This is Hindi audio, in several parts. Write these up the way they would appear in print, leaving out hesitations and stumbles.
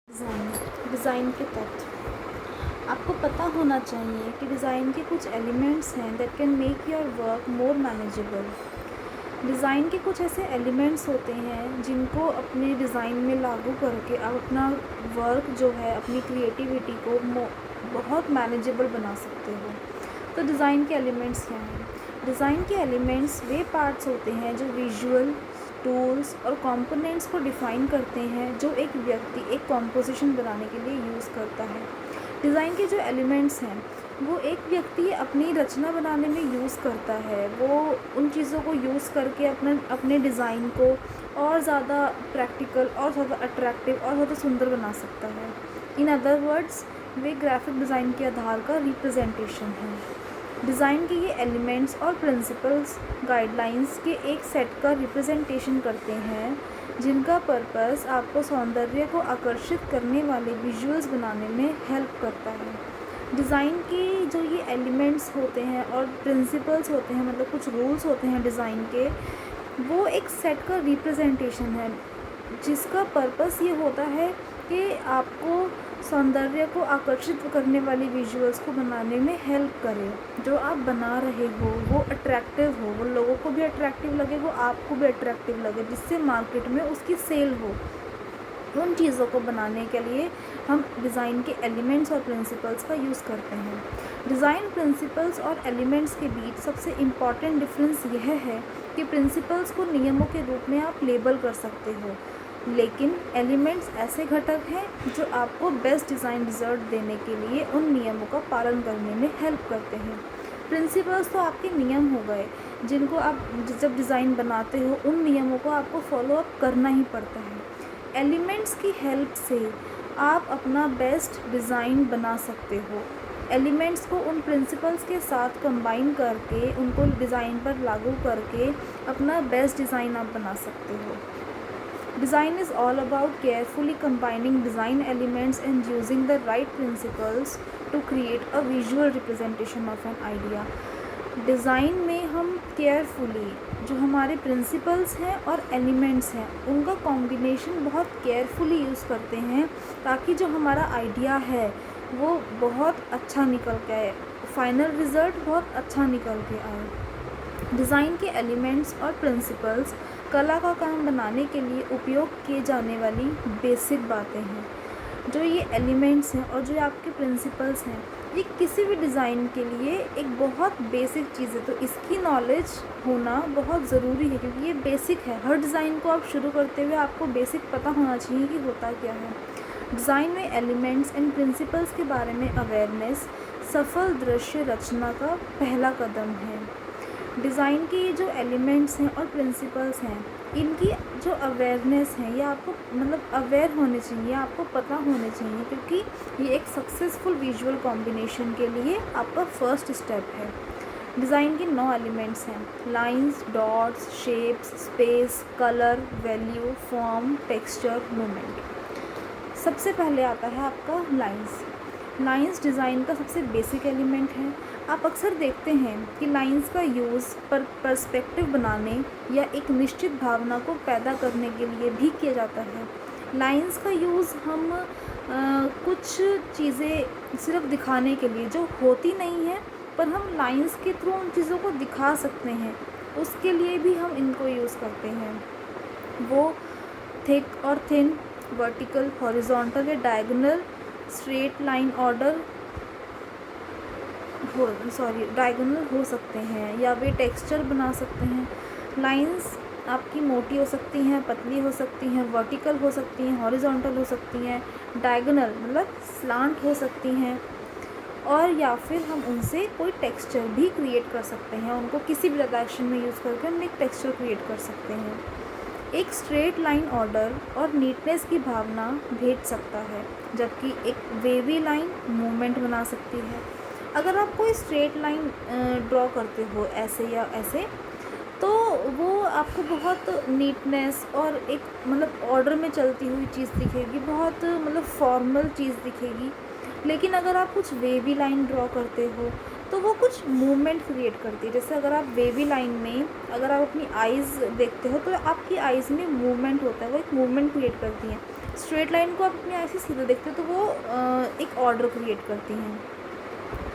डिज़ाइन के तत्व। आपको पता होना चाहिए कि डिज़ाइन के कुछ एलिमेंट्स हैं that can make your work more manageable. Design के कुछ ऐसे एलिमेंट्स होते हैं जिनको अपने डिज़ाइन में लागू करके आप अपना वर्क जो है, अपनी क्रिएटिविटी को बहुत मैनेजेबल बना सकते हो। तो डिज़ाइन के एलिमेंट्स क्या हैं? डिज़ाइन के एलिमेंट्स वे पार्ट्स होते हैं जो विजुअल टूल्स और कंपोनेंट्स को डिफ़ाइन करते हैं जो एक व्यक्ति एक कॉम्पोजिशन बनाने के लिए यूज़ करता है। डिज़ाइन के जो एलिमेंट्स हैं वो एक व्यक्ति अपनी रचना बनाने में यूज़ करता है। वो उन चीज़ों को यूज़ करके अपने डिज़ाइन को और ज़्यादा प्रैक्टिकल और ज़्यादा अट्रैक्टिव और ज़्यादा सुंदर बना सकता है। In other words, way graphic design के आधार का रिप्रेजेंटेशन है। डिज़ाइन के ये एलिमेंट्स और प्रिंसिपल्स गाइडलाइंस के एक सेट का रिप्रेजेंटेशन करते हैं जिनका पर्पस आपको सौंदर्य को आकर्षित करने वाले विजुअल्स बनाने में हेल्प करता है। डिज़ाइन के जो ये एलिमेंट्स होते हैं और प्रिंसिपल्स होते हैं, मतलब कुछ रूल्स होते हैं डिज़ाइन के, वो एक सेट का रिप्रेजेंटेशन है जिसका पर्पस ये होता है कि आपको सौंदर्य को आकर्षित करने वाली विजुअल्स को बनाने में हेल्प करे। जो आप बना रहे हो वो अट्रैक्टिव हो, वो लोगों को भी अट्रैक्टिव लगे, वो आपको भी अट्रैक्टिव लगे, जिससे मार्केट में उसकी सेल हो। उन चीज़ों को बनाने के लिए हम डिज़ाइन के एलिमेंट्स और प्रिंसिपल्स का यूज़ करते हैं। डिज़ाइन प्रिंसिपल्स और एलिमेंट्स के बीच सबसे इम्पॉर्टेंट डिफरेंस यह है कि प्रिंसिपल्स को नियमों के रूप में आप लेबल कर सकते हो, लेकिन एलिमेंट्स ऐसे घटक हैं जो आपको बेस्ट डिज़ाइन रिजल्ट देने के लिए उन नियमों का पालन करने में हेल्प करते हैं। प्रिंसिपल्स तो आपके नियम हो गए जिनको आप जब डिज़ाइन बनाते हो उन नियमों को आपको फॉलो अप करना ही पड़ता है। एलिमेंट्स की हेल्प से आप अपना बेस्ट डिज़ाइन बना सकते हो। एलिमेंट्स को उन प्रिंसिपल्स के साथ कंबाइन करके उनको डिज़ाइन पर लागू करके अपना बेस्ट डिज़ाइन आप बना सकते हो। Design is all about carefully combining design elements and using the right principles to create a visual representation of an idea. Design में हम केयरफुली जो हमारे प्रिंसिपल्स हैं और एलिमेंट्स हैं उनका कॉम्बिनेशन बहुत केयरफुली यूज़ करते हैं ताकि जो हमारा आइडिया है वो बहुत अच्छा निकल के आए, फाइनल रिज़ल्ट बहुत अच्छा निकल के आए। डिज़ाइन के एलिमेंट्स और प्रिंसिपल्स कला का काम बनाने के लिए उपयोग किए जाने वाली बेसिक बातें हैं। जो ये एलिमेंट्स हैं और जो आपके प्रिंसिपल्स हैं ये किसी भी डिज़ाइन के लिए एक बहुत बेसिक चीज़ है, तो इसकी नॉलेज होना बहुत ज़रूरी है क्योंकि ये बेसिक है। हर डिज़ाइन को आप शुरू करते हुए आपको बेसिक पता होना चाहिए कि होता क्या है। डिज़ाइन में एलिमेंट्स एंड प्रिंसिपल्स के बारे में अवेयरनेस सफल दृश्य रचना का पहला कदम है। डिज़ाइन के ये जो एलिमेंट्स हैं और प्रिंसिपल्स हैं इनकी जो अवेयरनेस है ये आपको अवेयर होने चाहिए, आपको पता होने चाहिए क्योंकि ये एक सक्सेसफुल विजुअल कॉम्बिनेशन के लिए आपका फर्स्ट स्टेप है। डिज़ाइन के 9 एलिमेंट्स हैं: lines, dots, shapes, space, colour, value, form, texture, movement. सबसे पहले आता है आपका लाइंस। लाइंस डिज़ाइन का सबसे बेसिक एलिमेंट है। आप अक्सर देखते हैं कि लाइंस का यूज़ पर्सपेक्टिव बनाने या एक निश्चित भावना को पैदा करने के लिए भी किया जाता है। लाइंस का यूज़ हम कुछ चीज़ें सिर्फ दिखाने के लिए जो होती नहीं है पर हम लाइंस के थ्रू उन चीज़ों को दिखा सकते हैं, उसके लिए भी हम इनको यूज़ करते हैं। वो थिक और थिन, वर्टिकल, हॉरिजॉन्टल या diagonal, straight line order diagonal हो सकते हैं या वे टेक्सचर बना सकते हैं। लाइंस आपकी मोटी हो सकती हैं, पतली हो सकती हैं, वर्टिकल हो सकती हैं, हॉरिजॉन्टल हो सकती हैं, डायगोनल स्लांट हो सकती हैं, और या फिर हम उनसे कोई टेक्सचर भी क्रिएट कर सकते हैं। उनको किसी भी डायरेक्शन में यूज़ करके हम एक टेक्सचर क्रिएट कर सकते हैं। एक स्ट्रेट लाइन ऑर्डर और नीटनेस की भावना भेज सकता है, जबकि एक वेवी लाइन मूवमेंट बना सकती है। अगर आप कोई स्ट्रेट लाइन ड्रॉ करते हो ऐसे या ऐसे, तो वो आपको बहुत नीटनेस और एक ऑर्डर में चलती हुई चीज़ दिखेगी, बहुत फॉर्मल चीज़ दिखेगी। लेकिन अगर आप कुछ वेवी लाइन ड्रॉ करते हो तो वो कुछ मूवमेंट क्रिएट करती है। जैसे अगर आप वेवी लाइन में अगर आप अपनी आइज़ देखते हो तो आपकी आइज़ में मूवमेंट होता है, वो एक मूवमेंट क्रिएट करती हैं। स्ट्रेट लाइन को आप अपनी आई से सीधा देखते हो तो वो एक ऑर्डर क्रिएट करती हैं।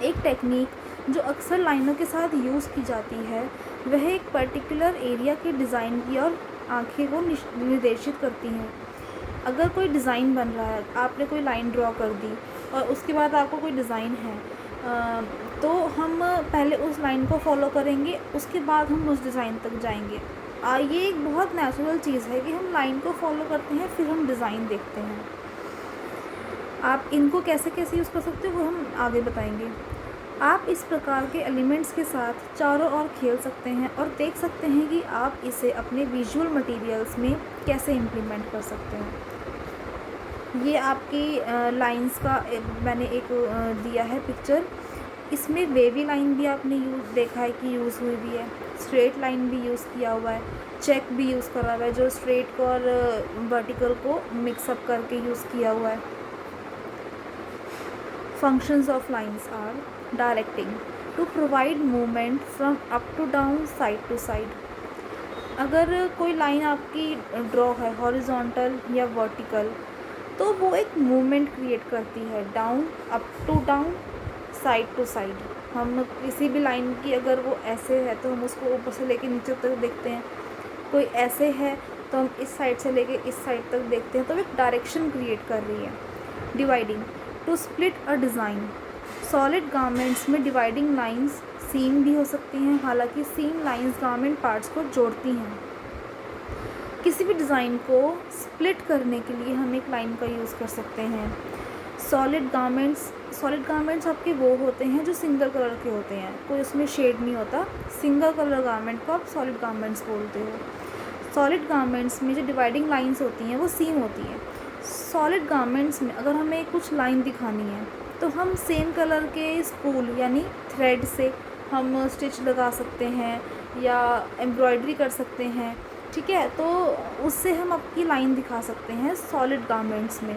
एक टेक्निक जो अक्सर लाइनों के साथ यूज़ की जाती है वह एक पर्टिकुलर एरिया के डिज़ाइन की और आंखें को निर्देशित करती हैं। अगर कोई डिज़ाइन बन रहा है, आपने कोई लाइन ड्रॉ कर दी और उसके बाद आपको कोई डिज़ाइन है, तो हम पहले उस लाइन को फॉलो करेंगे, उसके बाद हम उस डिज़ाइन तक जाएंगे। ये एक बहुत नेचुरल चीज़ है कि हम लाइन को फॉलो करते हैं फिर हम डिज़ाइन देखते हैं। आप इनको कैसे कैसे यूज़ कर सकते हो वो हम आगे बताएंगे। आप इस प्रकार के एलिमेंट्स के साथ चारों ओर खेल सकते हैं और देख सकते हैं कि आप इसे अपने विजुअल मटेरियल्स में कैसे इम्प्लीमेंट कर सकते हैं। ये आपकी लाइंस का मैंने एक दिया है पिक्चर। इसमें वेवी लाइन भी आपने देखा है कि यूज़ हुई भी है, स्ट्रेट लाइन भी यूज़ किया हुआ है, चेक भी यूज़ करा हुआ है जो स्ट्रेट को और वर्टिकल को मिक्सअप करके यूज़ किया हुआ है। Functions of lines are directing to provide movement from up to down, side to side. अगर कोई लाइन आपकी ड्रॉ है हॉरिजॉन्टल या वर्टिकल तो वो एक मूवमेंट क्रिएट करती है, down, up to down, side to side. हम किसी भी लाइन की अगर वो ऐसे है तो हम उसको ऊपर से लेके नीचे तक देखते हैं, कोई ऐसे है तो हम इस साइड से लेके इस साइड तक देखते हैं, तो एक डायरेक्शन क्रिएट कर रही है। Dividing to split a design. Solid garments में डिवाइडिंग लाइंस सीम भी हो सकती हैं, हालांकि सीम लाइंस गारमेंट पार्ट्स को जोड़ती हैं। किसी भी डिज़ाइन को स्प्लिट करने के लिए हम एक लाइन का यूज़ कर सकते हैं। सॉलिड गारमेंट्स आपके वो होते हैं जो सिंगल कलर के होते हैं, कोई उसमें शेड नहीं होता। सिंगल कलर गारमेंट को आप सॉलिड गारमेंट्स बोलते हो। सॉलिड गारमेंट्स में जो डिवाइडिंग लाइंस होती हैं वो सीम होती हैं। सॉलिड गारमेंट्स में अगर हमें कुछ लाइन दिखानी है तो हम सेम कलर के स्पूल यानी थ्रेड से हम स्टिच लगा सकते हैं या एम्ब्रॉयडरी कर सकते हैं, ठीक है। तो उससे हम आपकी लाइन दिखा सकते हैं सॉलिड गारमेंट्स में।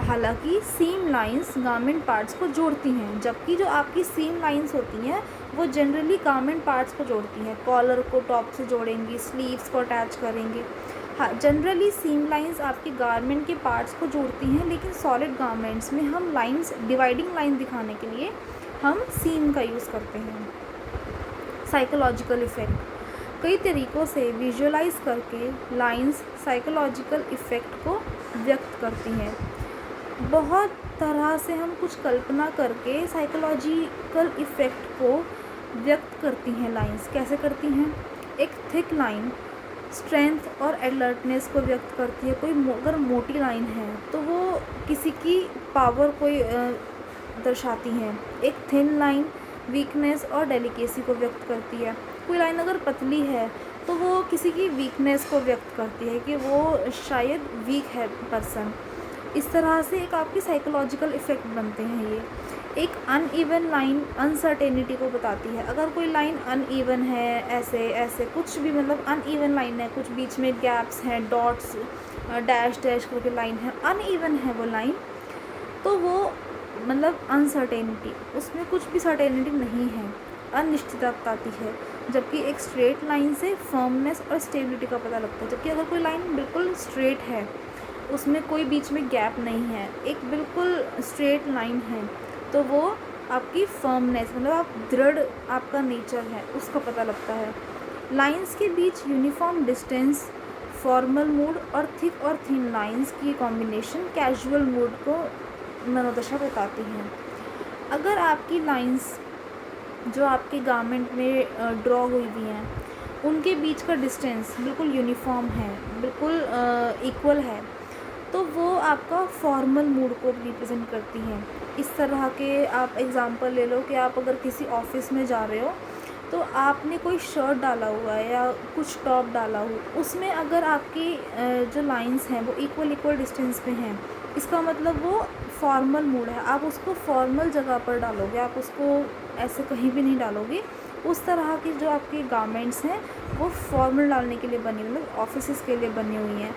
हालांकि सीम लाइंस गारमेंट पार्ट्स को जोड़ती हैं, जबकि जो आपकी सीम लाइंस होती हैं वो जनरली गारमेंट पार्ट्स को जोड़ती हैं। कॉलर को टॉप से जोड़ेंगी, स्लीव्स को अटैच करेंगे। हाँ, जनरली सीम लाइंस आपके गारमेंट के पार्ट्स को जोड़ती हैं, लेकिन सॉलिड गारमेंट्स में हम लाइंस डिवाइडिंग लाइन दिखाने के लिए हम सीम का यूज़ करते हैं। Psychological effect. कई तरीक़ों से विजुअलाइज करके लाइंस साइकोलॉजिकल इफ़ेक्ट को व्यक्त करती हैं। बहुत तरह से हम कुछ कल्पना करके साइकोलॉजिकल इफ़ेक्ट को व्यक्त करती हैं। लाइंस कैसे करती हैं? एक थिक लाइन स्ट्रेंथ और अलर्टनेस को व्यक्त करती है। कोई अगर मोटी लाइन है तो वो किसी की पावर को दर्शाती है। एक थिन लाइन वीकनेस और डेलिकेसी को व्यक्त करती है। कोई लाइन अगर पतली है तो वो किसी की वीकनेस को व्यक्त करती है कि वो शायद वीक है पर्सन। इस तरह से एक आपकी साइकोलॉजिकल इफ़ेक्ट बनते हैं ये। एक अनइवन लाइन अनसर्टेनिटी को बताती है। अगर कोई लाइन अनइवन है, ऐसे ऐसे कुछ भी मतलब अनइवन लाइन है, कुछ बीच में गैप्स हैं, डॉट्स, डैश डैश करके लाइन है, अनइवन है वो लाइन, तो वो मतलब अनसर्टेनिटी, उसमें कुछ भी सर्टेनिटी नहीं है, अनिश्चितता बताती है। जबकि एक स्ट्रेट लाइन से फर्मनेस और स्टेबिलिटी का पता लगता है। जबकि अगर कोई लाइन बिल्कुल स्ट्रेट है, उसमें कोई बीच में गैप नहीं है, एक बिल्कुल स्ट्रेट लाइन है, तो वो आपकी फर्मनेस मतलब आप दृढ़ आपका नेचर है उसका पता लगता है। लाइंस के बीच यूनिफॉर्म डिस्टेंस, फॉर्मल मूड और थिक और थिन लाइंस की कॉम्बिनेशन कैजुअल मूड को मनोदशा बताती हैं। अगर आपकी लाइंस जो आपके गारमेंट में ड्रॉ हुई हुई हैं उनके बीच का डिस्टेंस बिल्कुल यूनिफॉर्म है, बिल्कुल इक्वल है, तो वो आपका फॉर्मल मूड को रिप्रेजेंट करती हैं। इस तरह के आप एग्ज़ाम्पल ले लो कि आप अगर किसी ऑफिस में जा रहे हो तो आपने कोई शर्ट डाला हुआ है या कुछ टॉप डाला हो, उसमें अगर आपकी जो लाइंस हैं वो इक्वल डिस्टेंस पे हैं, इसका मतलब वो फॉर्मल मूड है। आप उसको फॉर्मल जगह पर डालोगे, आप उसको ऐसे कहीं भी नहीं डालोगे। उस तरह की जो आपके गारमेंट्स हैं वो फॉर्मल डालने के लिए बनी, मतलब ऑफिसेज़ के लिए बनी हुई हैं।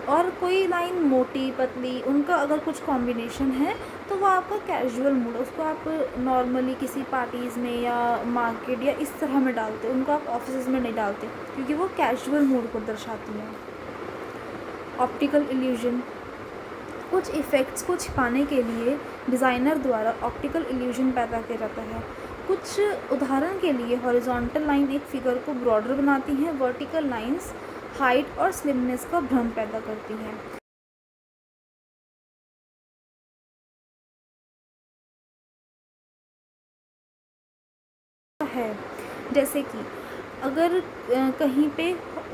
और कोई लाइन मोटी पतली, उनका अगर कुछ कॉम्बिनेशन है तो वो आपका कैजुअल मूड, उसको आप नॉर्मली किसी पार्टीज़ में या मार्केट या इस तरह में डालते, उनको आप ऑफिस में नहीं डालते क्योंकि वो कैजुअल मूड को दर्शाती है। Optical illusion. कुछ इफ़ेक्ट्स को छिपाने के लिए डिज़ाइनर द्वारा ऑप्टिकल इल्यूजन पैदा किया जाता है। कुछ उदाहरण के लिए हॉरिजॉन्टल लाइन एक फिगर को ब्रॉडर बनाती हैं, वर्टिकल लाइंस हाइट और स्लिमनेस का भ्रम पैदा करती हैं। है जैसे कि अगर कहीं पे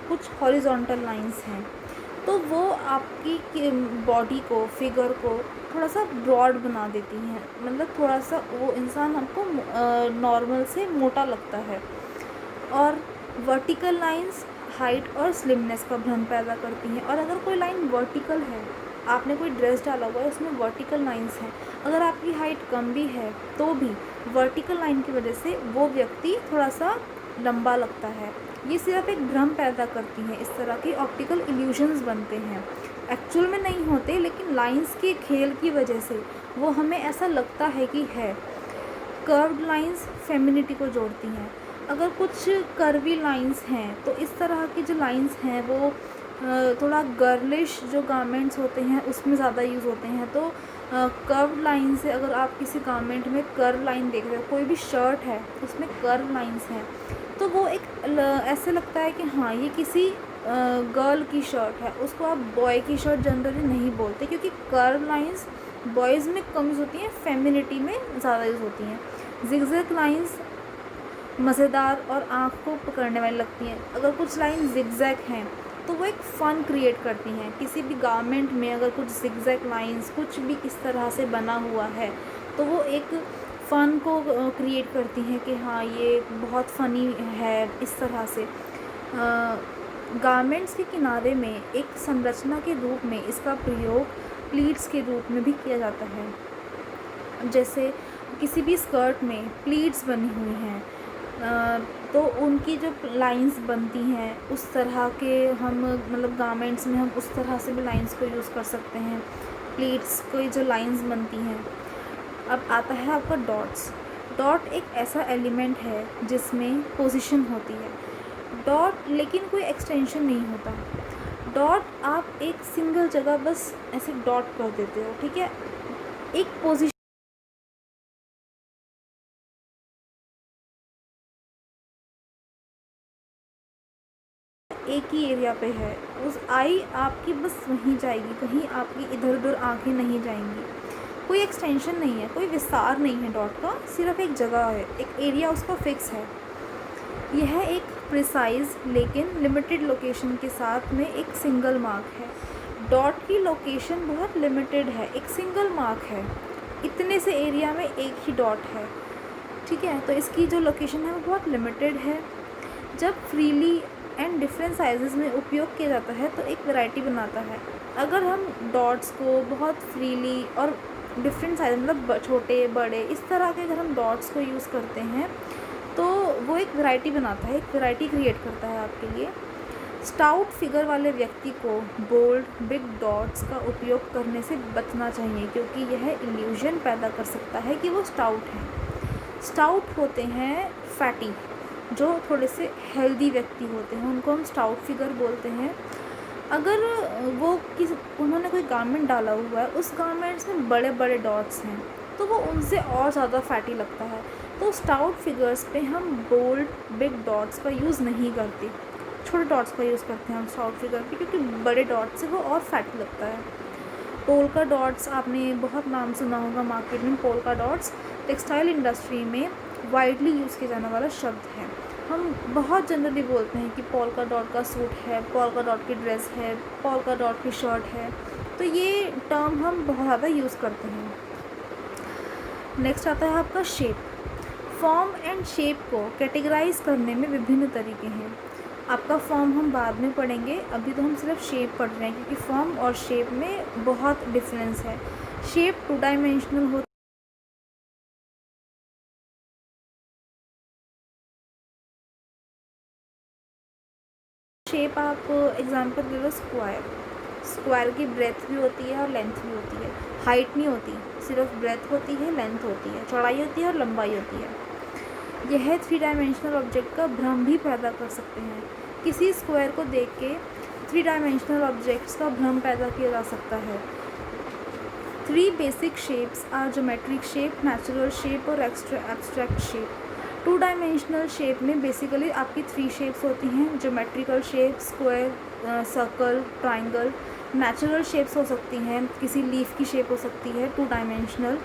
कुछ हॉरिजॉन्टल लाइंस हैं तो वो आपकी बॉडी को, फिगर को थोड़ा सा ब्रॉड बना देती हैं, मतलब थोड़ा सा वो इंसान हमको नॉर्मल से मोटा लगता है। और वर्टिकल लाइंस हाइट और स्लिमनेस का भ्रम पैदा करती हैं। और अगर कोई लाइन वर्टिकल है, आपने कोई ड्रेस डाला हुआ है उसमें वर्टिकल लाइंस हैं, अगर आपकी हाइट कम भी है तो भी वर्टिकल लाइन की वजह से वो व्यक्ति थोड़ा सा लंबा लगता है। ये सिर्फ एक भ्रम पैदा करती हैं। इस तरह के ऑप्टिकल इल्यूजन्स बनते हैं, एक्चुअल में नहीं होते, लेकिन लाइंस के खेल की वजह से वो हमें ऐसा लगता है कि है। कर्व्ड लाइंस फेमिनिटी को जोड़ती हैं। अगर कुछ कर्वी लाइंस हैं तो इस तरह की जो लाइंस हैं वो थोड़ा गर्लिश जो गारमेंट्स होते हैं उसमें ज़्यादा यूज़ होते हैं। तो कर्व लाइन से अगर आप किसी गारमेंट में कर्व लाइन देख रहे हो, कोई भी शर्ट है उसमें कर्व लाइंस हैं, तो वो एक ऐसे लगता है कि हाँ ये किसी गर्ल की शर्ट है। उसको आप बॉय की शर्ट जनरली नहीं बोलते, क्योंकि कर्व लाइंस बॉयज़ में कम यूज़ होती हैं, फेमिनिटी में ज़्यादा यूज़ होती हैं। जिगजैग लाइंस मज़ेदार और आँख को पकड़ने वाली लगती हैं। अगर कुछ लाइन जिगजैग हैं तो वो एक फ़न क्रिएट करती हैं। किसी भी गारमेंट में अगर कुछ जिगजैग लाइंस कुछ भी इस तरह से बना हुआ है तो वो एक फ़न को क्रिएट करती हैं कि हाँ ये बहुत फ़नी है। इस तरह से गारमेंट्स के किनारे में एक संरचना के रूप में इसका प्रयोग प्लीट्स के रूप में भी किया जाता है। जैसे किसी भी स्कर्ट में प्लीट्स बनी हुई हैं तो उनकी जो लाइंस बनती हैं उस तरह के हम मतलब गारमेंट्स में हम उस तरह से भी लाइंस को यूज़ कर सकते हैं। प्लीट्स की जो लाइंस बनती हैं। अब आता है आपका डॉट्स। डॉट एक ऐसा एलिमेंट है जिसमें पोजीशन होती है। डॉट लेकिन कोई एक्सटेंशन नहीं होता। डॉट आप एक सिंगल जगह बस ऐसे डॉट कर देते हो, ठीक है, एक पोजीशन एक ही एरिया पे है। उस आई आपकी बस वहीं जाएगी, कहीं आपकी इधर उधर आँखें नहीं जाएंगी। कोई एक्सटेंशन नहीं है, कोई विस्तार नहीं है डॉट का, सिर्फ एक जगह है, एक एरिया उसका फिक्स है। यह एक प्रिसाइज लेकिन लिमिटेड लोकेशन के साथ में एक सिंगल मार्क है। डॉट की लोकेशन बहुत लिमिटेड है, एक सिंगल मार्क है, इतने से एरिया में एक ही डॉट है, ठीक है। तो इसकी जो लोकेशन है वो बहुत लिमिटेड है। जब फ्रीली एंड डिफरेंट साइज़ में उपयोग किया जाता है तो एक वैरायटी बनाता है। अगर हम डॉट्स को बहुत फ्रीली और डिफरेंट साइज मतलब छोटे बड़े इस तरह के अगर हम डॉट्स को यूज़ करते हैं तो वो एक वैरायटी बनाता है, एक वैरायटी क्रिएट करता है आपके लिए। स्टाउट फिगर वाले व्यक्ति को बोल्ड बिग डॉट्स का उपयोग करने से बचना चाहिए, क्योंकि यह इल्यूजन पैदा कर सकता है कि वो स्टाउट हैं। स्टाउट होते हैं फैटी, जो थोड़े से हेल्दी व्यक्ति होते हैं, उनको हम स्टाउट फिगर बोलते हैं। अगर वो उन्होंने कोई गारमेंट डाला हुआ है, उस गारमेंट्स में बड़े बड़े डॉट्स हैं तो वो उनसे और ज़्यादा फैटी लगता है। तो स्टाउट फिगर्स पे हम बोल्ड बिग डॉट्स का यूज़ नहीं करते, छोटे डॉट्स का यूज़ करते हैं हम स्टाउट फिगर पे, क्योंकि बड़े डॉट्स से वो और फैटी लगता है। पोल्का डॉट्स आपने बहुत नाम सुना होगा मार्केट में। पोल्का डॉट्स टेक्सटाइल इंडस्ट्री में वाइडली यूज़ किया जाने वाला शब्द है। हम बहुत जनरली बोलते हैं कि पोल्का डॉट का सूट है, पोल्का डॉट की ड्रेस है, पोल्का डॉट की शर्ट है, तो ये टर्म हम बहुत ज़्यादा यूज़ करते हैं। नेक्स्ट आता है आपका शेप। फॉर्म एंड शेप को कैटेगराइज करने में विभिन्न तरीके हैं। आपका फॉर्म हम बाद में पढ़ेंगे, अभी तो हम सिर्फ शेप पढ़ रहे हैं, क्योंकि फॉर्म और शेप में बहुत डिफरेंस है। शेप 2 डायमेंशनल होती शेप आप एग्जांपल दे लो स्क्वायर। स्क्वायर की ब्रेथ भी होती है और लेंथ भी होती है, हाइट नहीं होती, सिर्फ ब्रेथ होती है, लेंथ होती है, चौड़ाई होती है और लंबाई होती है। यह 3 डायमेंशनल ऑब्जेक्ट का भ्रम भी पैदा कर सकते हैं। किसी स्क्वायर को देख के 3 डायमेंशनल ऑब्जेक्ट्स का भ्रम पैदा किया जा सकता है। 3 basic shapes are geometric shape, natural shape और एब्स्ट्रैक्ट शेप। 2 डायमेंशनल शेप में बेसिकली आपकी 3 शेप्स होती हैं, geometrical shape, square, circle, triangle. Natural shapes हो सकती हैं, किसी लीफ की शेप हो सकती है 2 डायमेंशनल,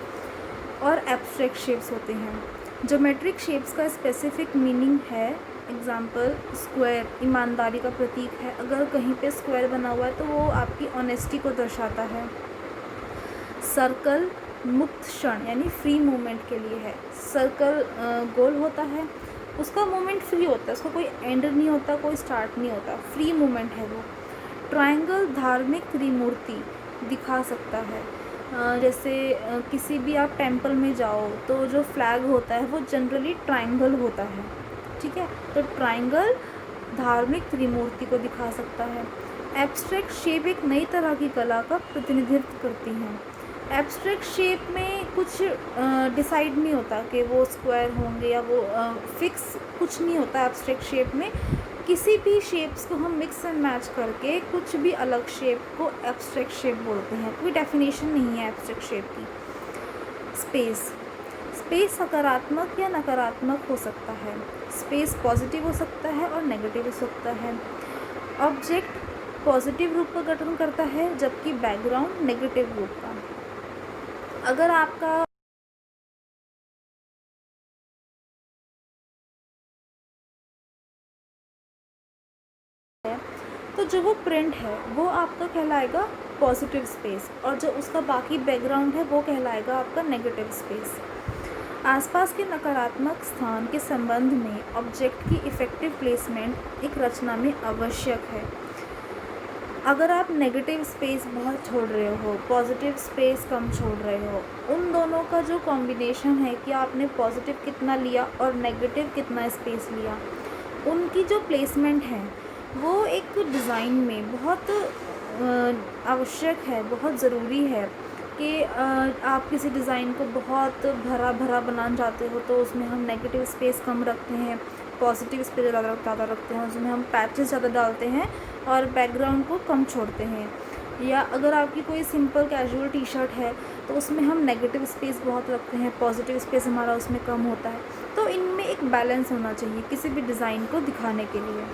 और एब्स्ट्रैक्ट शेप्स होते हैं। ज्योमेट्रिक शेप्स का स्पेसिफिक मीनिंग है, एग्जाम्पल स्क्वायर ईमानदारी का प्रतीक है, अगर कहीं पे स्क्वायर बना हुआ है तो वो आपकी ऑनेस्टी को दर्शाता है। सर्कल मुक्त क्षण यानी फ्री मूवमेंट के लिए है। सर्कल गोल होता है, उसका मूवमेंट फ्री होता है, उसका कोई एंड नहीं होता, कोई स्टार्ट नहीं होता, फ्री मूवमेंट है वो। ट्रायंगल धार्मिक त्रिमूर्ति दिखा सकता है, जैसे किसी भी आप टेंपल में जाओ तो जो फ्लैग होता है वो जनरली ट्रायंगल होता है, ठीक है। तो ट्रायंगल धार्मिक त्रिमूर्ति को दिखा सकता है। एब्स्ट्रैक्ट शेप एक नई तरह की कला का प्रतिनिधित्व करती हैं। एब्स्ट्रैक्ट शेप में कुछ डिसाइड नहीं होता कि वो स्क्वायर होंगे या वो फिक्स कुछ नहीं होता। एब्स्ट्रैक्ट शेप में किसी भी शेप्स को हम मिक्स एंड मैच करके कुछ भी अलग शेप को एब्स्ट्रैक्ट शेप बोलते हैं। कोई डेफिनेशन नहीं है एब्स्ट्रैक्ट शेप की। स्पेस स्पेस सकारात्मक या नकारात्मक हो सकता है। स्पेस पॉजिटिव हो सकता है और नेगेटिव हो सकता है। ऑब्जेक्ट पॉजिटिव रूप का गठन करता है जबकि बैकग्राउंड नेगेटिव रूप का। अगर आपका तो जो वो प्रिंट है वो आपका कहलाएगा पॉजिटिव स्पेस, और जो उसका बाकी बैकग्राउंड है वो कहलाएगा आपका नेगेटिव स्पेस। आसपास के नकारात्मक स्थान के संबंध में ऑब्जेक्ट की इफ़ेक्टिव प्लेसमेंट एक रचना में आवश्यक है। अगर आप नेगेटिव स्पेस बहुत छोड़ रहे हो, पॉजिटिव स्पेस कम छोड़ रहे हो, उन दोनों का जो कॉम्बिनेशन है कि आपने पॉजिटिव कितना लिया और नेगेटिव कितना स्पेस लिया, उनकी जो प्लेसमेंट है वो एक डिज़ाइन में बहुत आवश्यक है, बहुत ज़रूरी है कि आप किसी डिज़ाइन को बहुत भरा भरा बनाना चाहते हो तो उसमें हम नेगेटिव स्पेस कम रखते हैं, पॉजिटिव स्पेस ज़्यादा रखते हैं, उसमें हम पैचेस ज़्यादा डालते हैं और बैकग्राउंड को कम छोड़ते हैं। या अगर आपकी कोई सिंपल कैजुअल टी शर्ट है तो उसमें हम नेगेटिव स्पेस बहुत रखते हैं, पॉजिटिव स्पेस हमारा उसमें कम होता है। तो इनमें एक बैलेंस होना चाहिए किसी भी डिज़ाइन को दिखाने के लिए।